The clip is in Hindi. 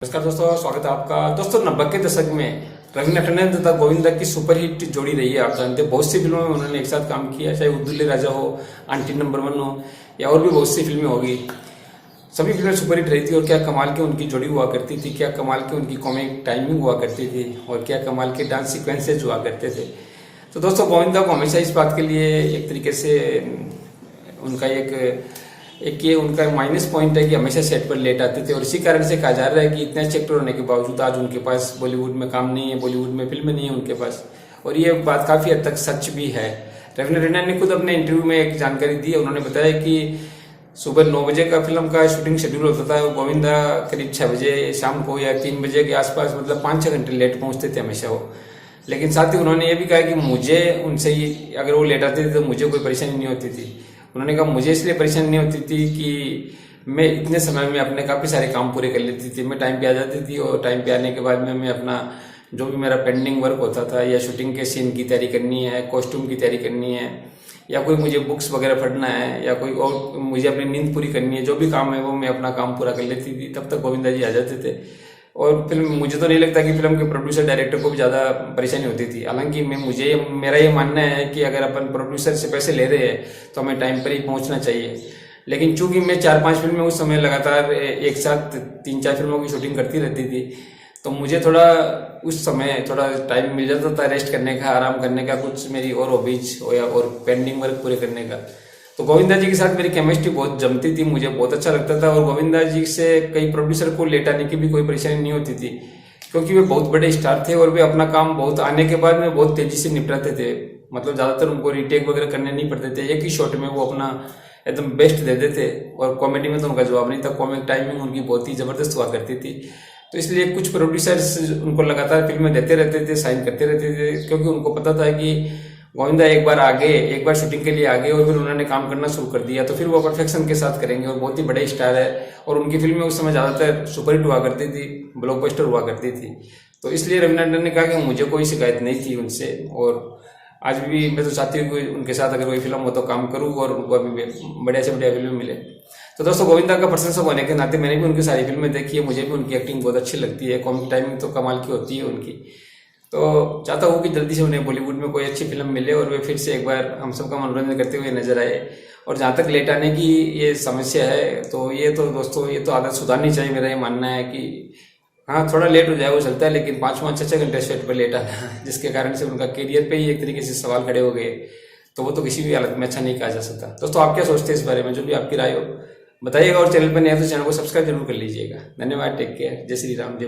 नमस्कार दोस्तों, स्वागत है आपका। दोस्तों 90 के दशक में रवीना टंडन तथा गोविंदा की सुपरहिट जोड़ी रही है। आप जानते हैं बहुत सी फिल्मों में उन्होंने एक साथ काम किया, चाहे उद्दुल्ले राजा हो, आंटी नंबर 1 हो या और भी बहुत सी फिल्में होगी। सभी फिल्में सुपरहिट रही थी और क्या कमाल की उनकी जोड़ी हुआ करती थी, क्या कमाल की उनकी कॉमिक टाइमिंग हुआ करती थी और क्या कमाल के डांस सिक्वेंसेज हुआ करते थे। तो दोस्तों गोविंदा को हमेशा इस बात के लिए एक तरीके से उनका एक ये उनका माइनस पॉइंट है कि हमेशा सेट पर लेट आते थे और इसी कारण से कहा जा रहा है कि इतने अच्छे एक्टर होने के बावजूद आज उनके पास बॉलीवुड में काम नहीं है, बॉलीवुड में फिल्में नहीं है उनके पास। और ये बात काफी हद तक सच भी है। रवीना टंडन ने खुद अपने इंटरव्यू में एक जानकारी दी। उन्होंने बताया कि सुबह 9 बजे का फिल्म का शूटिंग शेड्यूल होता था, गोविंदा करीब 6 बजे शाम को या 3 बजे के आसपास, मतलब 5-6 घंटे लेट पहुंचते थे हमेशा वो। लेकिन साथ ही उन्होंने ये भी कहा कि मुझे उनसे अगर वो लेट आते थे तो मुझे कोई परेशानी नहीं होती थी। उन्होंने कहा मुझे इसलिए परेशानी नहीं होती थी कि मैं इतने समय में अपने काफ़ी सारे काम पूरे कर लेती थी। मैं टाइम पे आ जाती थी और टाइम पे आने के बाद में मैं अपना जो भी मेरा पेंडिंग वर्क होता था, या शूटिंग के सीन की तैयारी करनी है, कॉस्ट्यूम की तैयारी करनी है, या कोई मुझे बुक्स वगैरह पढ़ना है, या कोई और मुझे अपनी नींद पूरी करनी है, जो भी काम है वो मैं अपना काम पूरा कर लेती थी। तब तक गोविंदा जी आ जाते थे। और फिल्म मुझे तो नहीं लगता कि फिल्म के प्रोड्यूसर डायरेक्टर को भी ज़्यादा परेशानी होती थी। हालांकि मेरा ये मानना है कि अगर अपन प्रोड्यूसर से पैसे ले रहे हैं तो हमें टाइम पर ही पहुंचना चाहिए। लेकिन चूंकि मैं 4-5 फिल्में उस समय लगातार एक साथ 3-4 फिल्मों की शूटिंग करती रहती थी, तो मुझे थोड़ा उस समय थोड़ा टाइम मिल जाता था रेस्ट करने का, आराम करने का, कुछ मेरी और हॉबीज और पेंडिंग वर्क पूरे करने का। तो गोविंदा जी के साथ मेरी केमिस्ट्री बहुत जमती थी, मुझे बहुत अच्छा लगता था। और गोविंदा जी से कई प्रोड्यूसर को लेट आने की भी कोई परेशानी नहीं होती थी, क्योंकि वे बहुत बड़े स्टार थे और वे अपना काम बहुत आने के बाद में बहुत तेजी से निपटाते थे। मतलब ज्यादातर उनको रीटेक वगैरह करने नहीं पड़ते थे, एक ही शॉट में वो अपना एकदम बेस्ट दे देते। और कॉमेडी में तो उनका जवाब नहीं था, कॉमिक टाइमिंग उनकी बहुत ही जबरदस्त हुआ करती थी। तो इसलिए कुछ प्रोड्यूसर्स उनको लगातार फिल्में देते रहते थे, साइन करते रहते थे, क्योंकि उनको पता था कि गोविंदा एक बार शूटिंग के लिए आ गए और फिर उन्होंने काम करना शुरू कर दिया तो फिर वो परफेक्शन के साथ करेंगे। और बहुत ही बड़े स्टार है और उनकी फिल्में उस समय ज्यादातर सुपरहिट हुआ करती थी, ब्लॉकबस्टर हुआ करती थी। तो इसलिए रवीना टंडन ने कहा कि मुझे कोई शिकायत नहीं थी उनसे, और आज भी मैं तो चाहती हूँ कि उनके साथ अगर कोई फिल्म हो तो काम करूँ और उनको अभी बढ़िया से बढ़िया फिल्म मिले। तो दोस्तों गोविंदा का प्रशंसक होने के नाते मैंने भी उनकी सारी फिल्में देखी है, मुझे भी उनकी एक्टिंग बहुत अच्छी लगती है, कॉमिक टाइमिंग तो कमाल की होती है उनकी। तो चाहता हूँ कि जल्दी से उन्हें बॉलीवुड में कोई अच्छी फिल्म मिले और वे फिर से एक बार हम सबका मनोरंजन करते हुए नजर आए। और जहाँ तक लेट आने की ये समस्या है, तो ये तो दोस्तों ये तो आदत सुधारनी चाहिए। मेरा ये मानना है कि हाँ थोड़ा लेट हो जाए वो चलता है, लेकिन 5-6 घंटे सेट पर लेट आना जिसके कारण से उनका करियर पे ही एक तरीके से सवाल खड़े हो गए, तो वो तो किसी भी हालत में अच्छा नहीं कहा जा सकता। दोस्तों आप क्या सोचते हैं इस बारे में, जो भी आपकी राय हो बताइएगा। और चैनल पर नया तो चैनल को सब्सक्राइब जरूर कर लीजिएगा। धन्यवाद, टेक केयर, जय श्री राम, जय।